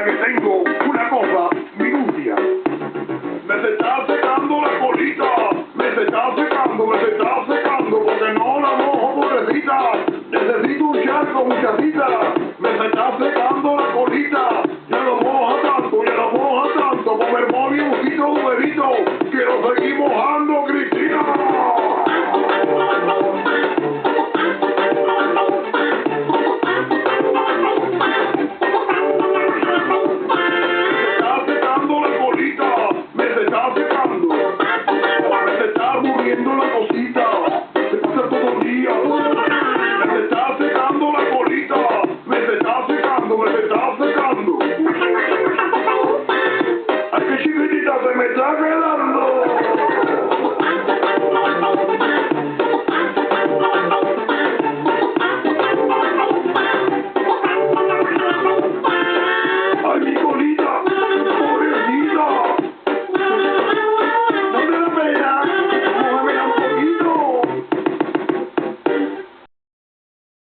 Que tengo una cosa minucia. Me se está secando la colita. Me se está secando porque no la mojo, pobrecita. Necesito un charco, muchachita. Me se está secando la colita. Ya lo moja tanto, con el movimiento un bebito, que lo seguí mojando, Cristina. Muriendo la cosita, se pasa todo el día, me se está secando la colita, me se está secando. Ay, qué chiquitita se me está quedando.